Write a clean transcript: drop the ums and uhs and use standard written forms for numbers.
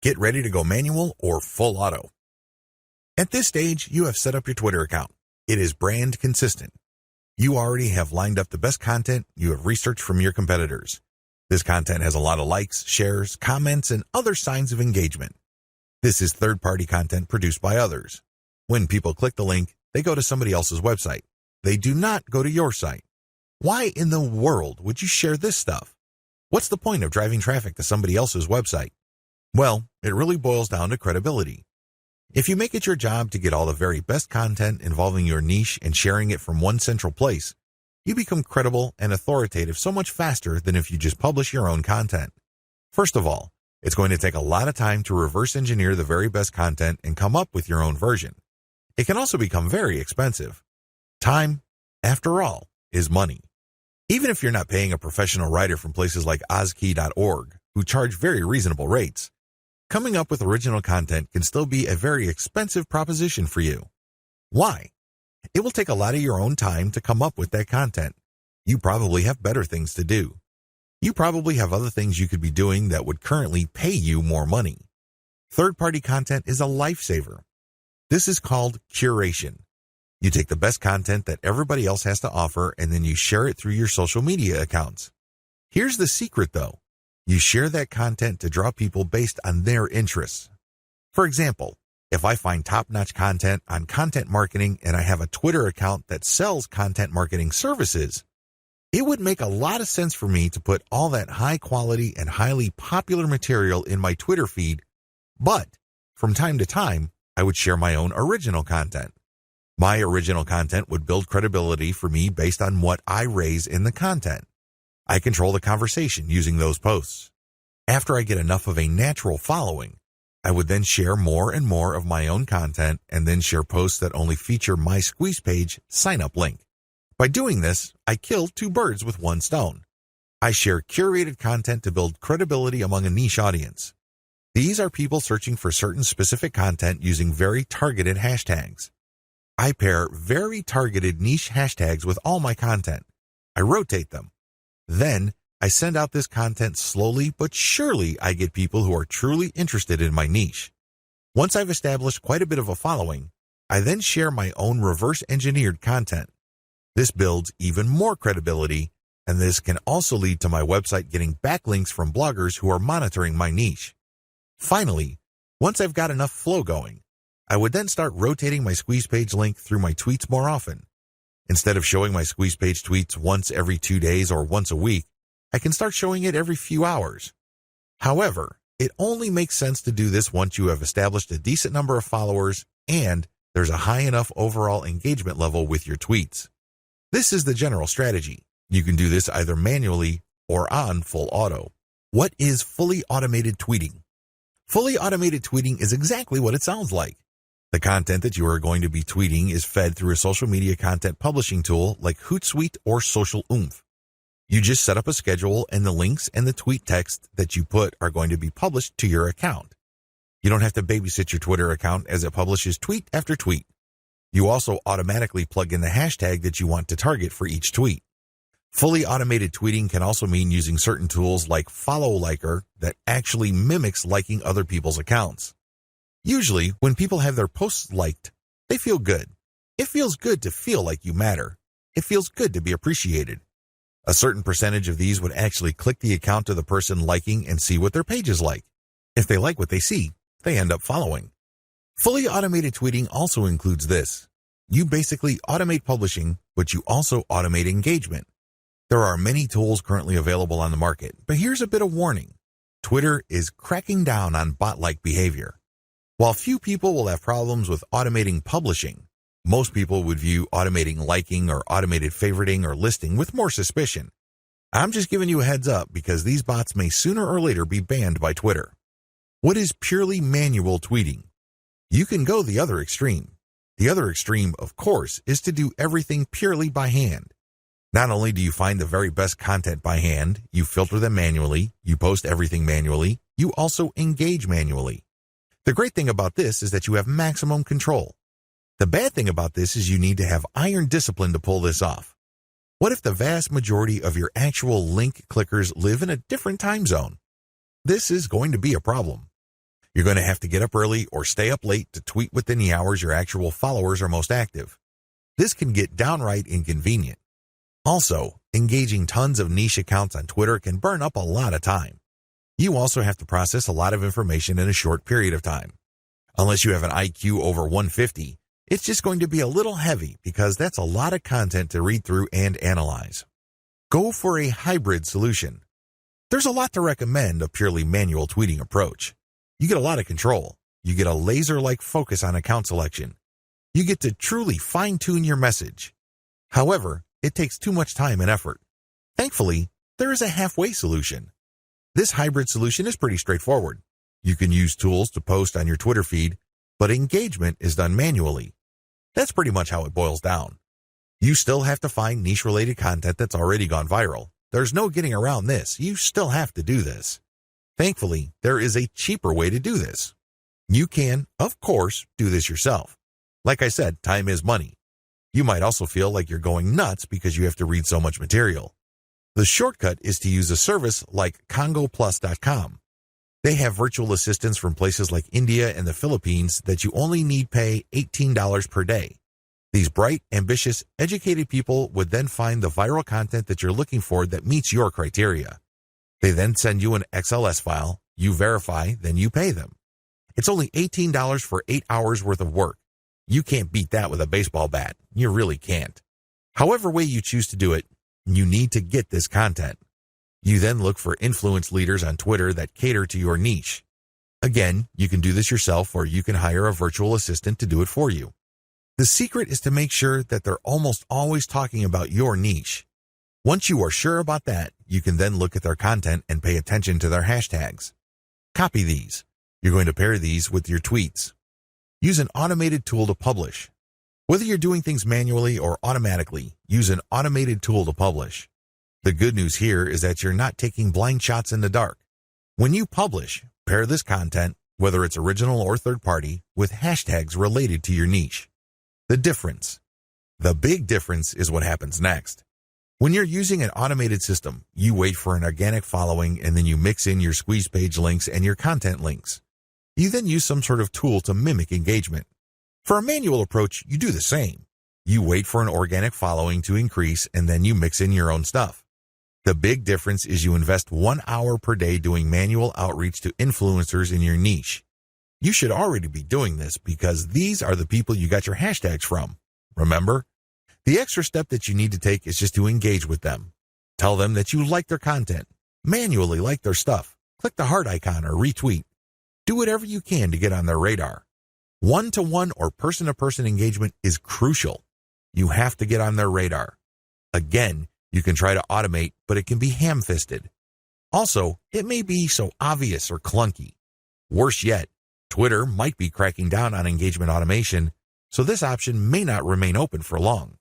Get ready to go manual or full auto. At this stage, you have set up your Twitter account. It is brand consistent. You already have lined up the best content you have researched from your competitors. This content has a lot of likes, shares, comments, and other signs of engagement. This is third-party content produced by others. When people click the link, they go to somebody else's website. They do not go to your site. Why in the world would you share this stuff? What's the point of driving traffic to somebody else's website? Well, it really boils down to credibility. If you make it your job to get all the very best content involving your niche and sharing it from one central place, you become credible and authoritative so much faster than if you just publish your own content. First of all, it's going to take a lot of time to reverse engineer the very best content and come up with your own version. It can also become very expensive. Time, after all, is money. Even if you're not paying a professional writer from places like ozkey.org, who charge very reasonable rates, coming up with original content can still be a very expensive proposition for you. Why? It will take a lot of your own time to come up with that content. You probably have better things to do. You probably have other things you could be doing that would currently pay you more money. Third-party content is a lifesaver. This is called curation. You take the best content that everybody else has to offer and then you share it through your social media accounts. Here's the secret though. You share that content to draw people based on their interests. For example, if I find top-notch content on content marketing and I have a Twitter account that sells content marketing services, it would make a lot of sense for me to put all that high-quality and highly popular material in my Twitter feed, but from time to time, I would share my own original content. My original content would build credibility for me based on what I raise in the content. I control the conversation using those posts. After I get enough of a natural following, I would then share more and more of my own content and then share posts that only feature my squeeze page sign-up link. By doing this, I kill two birds with one stone. I share curated content to build credibility among a niche audience. These are people searching for certain specific content using very targeted hashtags. I pair very targeted niche hashtags with all my content. I rotate them. Then, I send out this content slowly but surely. I get people who are truly interested in my niche. Once I've established quite a bit of a following, I then share my own reverse-engineered content. This builds even more credibility, and this can also lead to my website getting backlinks from bloggers who are monitoring my niche. Finally, once I've got enough flow going, I would then start rotating my squeeze page link through my tweets more often. Instead of showing my squeeze page tweets once every 2 days or once a week, I can start showing it every few hours. However, it only makes sense to do this once you have established a decent number of followers and there's a high enough overall engagement level with your tweets. This is the general strategy. You can do this either manually or on full auto. What is fully automated tweeting? Fully automated tweeting is exactly what it sounds like. The content that you are going to be tweeting is fed through a social media content publishing tool like Hootsuite or Social Oomph. You just set up a schedule and the links and the tweet text that you put are going to be published to your account. You don't have to babysit your Twitter account as it publishes tweet after tweet. You also automatically plug in the hashtag that you want to target for each tweet. Fully automated tweeting can also mean using certain tools like Follow Liker that actually mimics liking other people's accounts. Usually, when people have their posts liked, they feel good. It feels good to feel like you matter. It feels good to be appreciated. A certain percentage of these would actually click the account of the person liking and see what their page is like. If they like what they see, they end up following. Fully automated tweeting also includes this. You basically automate publishing, but you also automate engagement. There are many tools currently available on the market, but here's a bit of warning. Twitter is cracking down on bot-like behavior. While few people will have problems with automating publishing, most people would view automating liking or automated favoriting or listing with more suspicion. I'm just giving you a heads up because these bots may sooner or later be banned by Twitter. What is purely manual tweeting? You can go the other extreme. The other extreme, of course, is to do everything purely by hand. Not only do you find the very best content by hand, you filter them manually, you post everything manually, you also engage manually. The great thing about this is that you have maximum control. The bad thing about this is you need to have iron discipline to pull this off. What if the vast majority of your actual link clickers live in a different time zone? This is going to be a problem. You're going to have to get up early or stay up late to tweet within the hours your actual followers are most active. This can get downright inconvenient. Also, engaging tons of niche accounts on Twitter can burn up a lot of time. You also have to process a lot of information in a short period of time. Unless you have an IQ over 150, it's just going to be a little heavy because that's a lot of content to read through and analyze. Go for a hybrid solution. There's a lot to recommend a purely manual tweeting approach. You get a lot of control. You get a laser-like focus on account selection. You get to truly fine-tune your message. However, it takes too much time and effort. Thankfully, there is a halfway solution. This hybrid solution is pretty straightforward. You can use tools to post on your Twitter feed, but engagement is done manually. That's pretty much how it boils down. You still have to find niche-related content that's already gone viral. There's no getting around this. You still have to do this. Thankfully, there is a cheaper way to do this. You can, of course, do this yourself. Like I said, time is money. You might also feel like you're going nuts because you have to read so much material. The shortcut is to use a service like congoplus.com. They have virtual assistants from places like India and the Philippines that you only need pay $18 per day. These bright, ambitious, educated people would then find the viral content that you're looking for that meets your criteria. They then send you an XLS file, you verify, then you pay them. It's only $18 for 8 hours worth of work. You can't beat that with a baseball bat. You really can't. However way you choose to do it, you need to get this content. You then look for influence leaders on Twitter that cater to your niche. Again, you can do this yourself or you can hire a virtual assistant to do it for you. The secret is to make sure that they're almost always talking about your niche. Once you are sure about that, you can then look at their content and pay attention to their hashtags. Copy these. You're going to pair these with your tweets. Use an automated tool to publish. Whether you're doing things manually or automatically, use an automated tool to publish. The good news here is that you're not taking blind shots in the dark. When you publish, pair this content, whether it's original or third party, with hashtags related to your niche. The difference. The big difference is what happens next. When you're using an automated system, you wait for an organic following and then you mix in your squeeze page links and your content links. You then use some sort of tool to mimic engagement. For a manual approach, you do the same. You wait for an organic following to increase and then you mix in your own stuff. The big difference is you invest 1 hour per day doing manual outreach to influencers in your niche. You should already be doing this because these are the people you got your hashtags from. Remember? The extra step that you need to take is just to engage with them. Tell them that you like their content. Manually like their stuff. Click the heart icon or retweet. Do whatever you can to get on their radar. One-to-one or person-to-person engagement is crucial. You have to get on their radar. Again, you can try to automate, but it can be ham-fisted. Also, it may be so obvious or clunky. Worse yet, Twitter might be cracking down on engagement automation, so this option may not remain open for long.